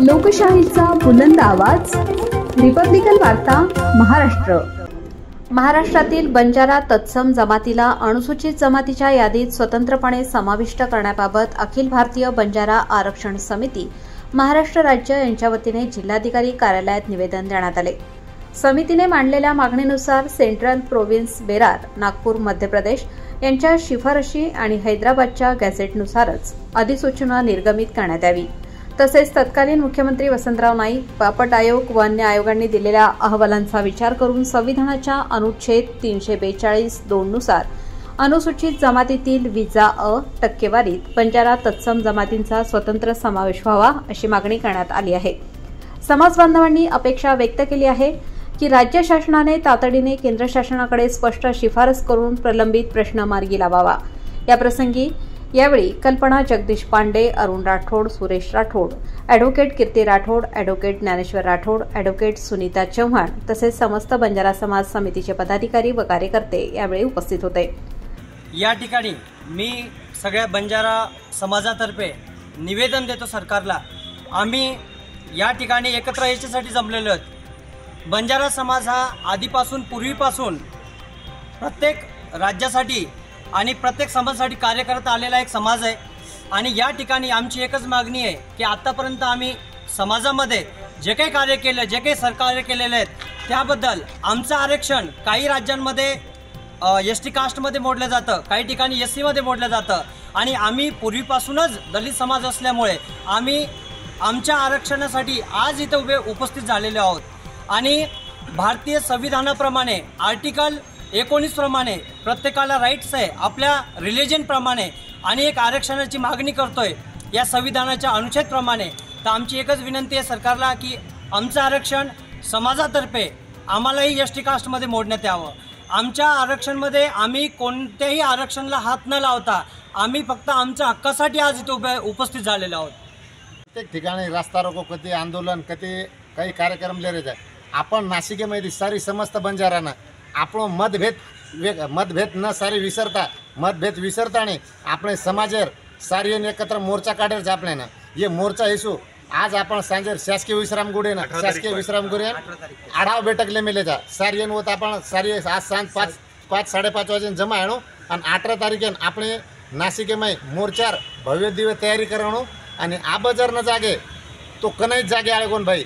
लोकशाहीचा बुलंद आवाज, रिपब्लिकन वार्ता महाराष्ट्र। महाराष्ट्रातील बंजारा तत्सम जमातीला अनुसूचित जमातीच्या यादीत स्वतंत्रपणे समाविष्ट करण्याबाबत अखिल भारतीय बंजारा आरक्षण समिती महाराष्ट्र राज्य यांच्या वतीने जिल्हाधिकारी कार्यालयात निवेदन देण्यात आले। समितीने मांडलेल्या मागणीनुसार सेंट्रल प्रोव्हिन्स बेरार, नागपूर, मध्य प्रदेश यांच्या शिफारशी आणि हैदराबादच्या गॅझेटनुसारच अधिसूचना निर्गमित करण्यात यावी। तसेच तत्कालीन मुख्यमंत्री वसंतराव नाईक, बापट आयोग व अन्य आयोगांनी दिलेल्या अहवालांचा विचार करून संविधानाच्या अनुच्छेद 342(2) नुसार अनुसूचित जमातीतील विजा अ टक्केवारीत बंजारा तत्सम जमातींचा स्वतंत्र समावेश व्हावा अशी मागणी करण्यात आली आहे। समाज बांधवांनी अपेक्षा व्यक्त केली आहे की राज्य शासनाने तातडीने केंद्र शासनाकडे स्पष्ट शिफारस करून प्रलंबित प्रश्न मार्गी लावावा। याप्रसंगी यावेळी कल्पना जगदीश पांडे, अरुण राठोड, सुरेश राठोड, ॲडव्होकेट कीर्ती राठोड, ॲडव्होकेट ज्ञानेश्वर राठोड, ॲडव्होकेट सुनीता चव्हाण तसेच समस्त बंजारा समाज समितीचे पदाधिकारी व कार्यकर्ते यावेळी उपस्थित होते। या ठिकाणी मी सगळ्या बंजारा समाजातर्फे निवेदन देतो सरकारला। आम्ही या ठिकाणी एकत्र याच्यासाठी जमलेलो आहोत। बंजारा समाज हा आधीपासून पूर्वीपासून प्रत्येक राज्यासाठी आणि प्रत्येक समाजासाठी कार्य करत आलेला एक समाज आहे आणि या ठिकाणी आमची एकच मागणी आहे की आतापर्यंत आम्ही समाजामध्ये जे काही कार्य केलं, जे काही सहकार्य केलेले आहेत त्याबद्दल आमचं आरक्षण काही राज्यांमध्ये एसटी कास्टमध्ये मोडलं जातं, काही ठिकाणी एससी मध्ये मोडलं जातं आणि आम्ही पूर्वीपासूनच दलित समाज असल्यामुळे आम्ही आमच्या आरक्षणासाठी आज इथे उपस्थित झालेले आहोत आणि भारतीय संविधानाप्रमाणे आर्टिकल 19 प्रमाणे प्रत्येकाला राईट्स आहे आपल्या रिलिजन प्रमाणे आणि एक आरक्षणाची मागणी करतोय या संविधानाच्या अनुच्छेद प्रमाणे। तर आमची एकच विनंती आहे सरकारला की आमचं आरक्षण समाजातर्फे आम्हालाही एसटी कास्टमध्ये मोडण्यात यावं। आमच्या आरक्षणमध्ये आम्ही कोणत्याही आरक्षणाला हात न लावता आम्ही फक्त आमच्या हक्कासाठी आज इथे उपस्थित झालेलो आहोत। प्रत्येक ठिकाणी रास्ता रोको, कधी आंदोलन, कधी काही कार्यक्रम ले जाए। आपण नाशिकेमध्ये सारी समस्त बंजारांना આપણો મતભેદ ન સારી વિસરતા મતભેદ વિસરતાને આપણે સમાજેર સારી એકત્ર મોરચા કાઢે છે આપણે એ મોરચા ઈસુ आज आपण सांजेर शासकीय विश्रामगृह आढावा बैठक ले मिले जा सारी होत आपण सारी आज सांज 5-5:30 वाजे जमा येणो आणि 18 तारीखे આપણે नाशिकेમાં मोर्चार भव्य दिव्य तयारी करવાનો અને આ બજાર ન જાગે તો કનાઈ જાગે આळे कोण भाई।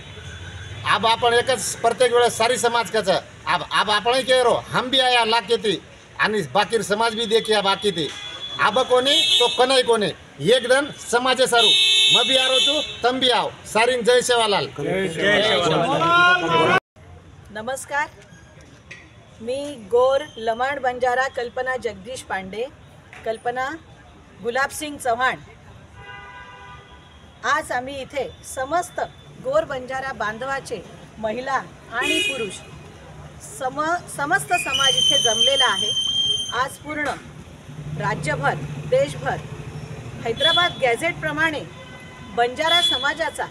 अब आपण एकच प्रत्येक वेळेस सारी समाज का अब आपण कह रो हम भी आया लाके थी आणि बाकी समाज भी देखिया बाकी थी अब कोणी तो कनाई कोणी एकदम समाजे सारू मैं भी आ रो तू तुम भी आओ। सारी जय सेवालाल। नमस्कार, मी गोर लमाण बंजारा कल्पना जगदीश पांडे, कल्पना गुलाबसिंग चव्हाण। आज आम्ही इथे समस्त गोर बंजारा बांधवाचे महिला आणि पुरुष समस्त समाज इथे जमलेला आहे। आज पूर्ण राज्यभर देशभर हैदराबाद गॅझेट प्रमाणे बंजारा समाजाचा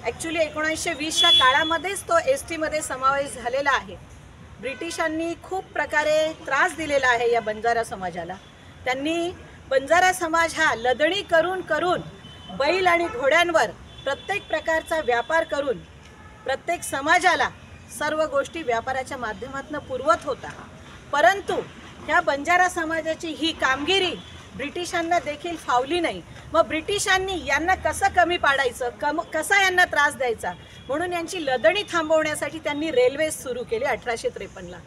ॲक्च्युली 1920च्या काळामध्येच तो एसटी मध्ये समावेश झालेला आहे। ब्रिटिशांनी खूप प्रकारे त्रास दिलेला आहे या बंजारा समाजाला। त्यांनी बंजारा समाज हा लदणी करून करून बैल आणि घोड्यांवर प्रत्येक प्रकारचा व्यापार करून प्रत्येक समाजाला सर्व गोष्टी व्यापाराच्या माध्यमातून पुरवत होता। परंतु ह्या बंजारा समाजाची ही कामगिरी ब्रिटिशांना देखील फावली नाही। मग ब्रिटिशांनी यांना कसं कमी पाडायचं, कसा यांना त्रास द्यायचा म्हणून यांची लदणी थांबवण्यासाठी त्यांनी रेल्वे सुरू केली 1853 ला।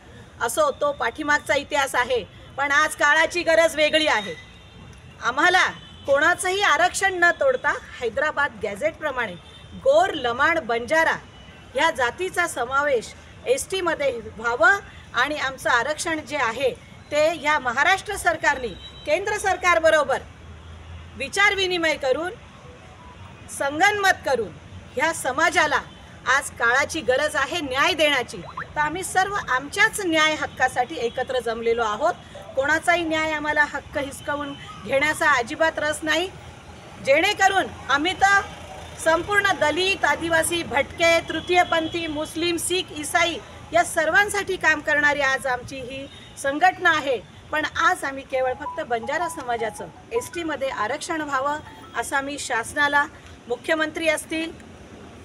असो तो पाठीमागचा इतिहास आहे, पण आज काळाची गरज वेगळी आहे। आम्हाला कोणाचंही आरक्षण न तोडता हैदराबाद गॅझेट प्रमाणे गोर लमाण बंजारा या जातीचा समावेश एसटी मध्ये व्हावं आणि आमचं आरक्षण जे आहे ते या महाराष्ट्र सरकारने केंद्र सरकार बरोबर विचार विनिमय करून संगनमत करून ह्या समाजाला आज काळाची गरज आहे न्याय देण्याची। तर आम्ही सर्व आमच्याच न्याय हक्कासाठी एकत्र जमलेलो आहोत। कोणाचाही न्याय आम्हाला हक्क हिसकावून घेण्याचा अजिबात रस नाही। जेणेकरून आम्ही तर संपूर्ण दलित, आदिवासी, भटके, तृतीयपंथी, मुस्लिम, शीख, ईसाई या सर्वांसाठी काम करणारी आज आमची ही संघटना आहे। पण आज आम्ही केवळ फक्त बंजारा समाजाचं एसटी मध्ये आरक्षण व्हावं असं आम्ही शासनाला, मुख्यमंत्री असतील,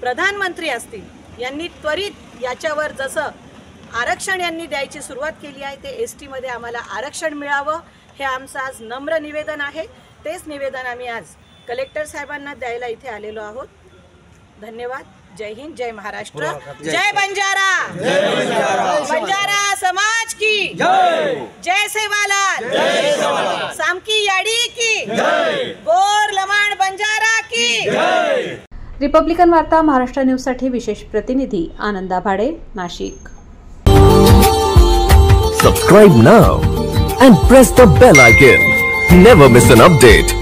प्रधानमंत्री असतील यांनी त्वरित याच्यावर जसं आरक्षण यांनी द्यायची सुरुवात केली आहे ते ST मध्ये आम्हाला आरक्षण मिळावं हे आमचं आज नम्र निवेदन आहे. तेच निवेदन आम्ही आज कलेक्टर साहेबांना द्यायला इथे आलेलो आहोत. धन्यवाद. जय हिंद, जय महाराष्ट्र, जय बंजारा, बंजारा समाज की जय सेवालाल, सामकी याडी की गोर लमाण बंजारा की. रिपब्लिकन वार्ता महाराष्ट्र न्यूजसाठी विशेष प्रतिनिधी आनंदा भाडे, Nashik. Subscribe now and press the bell icon. Never miss an update.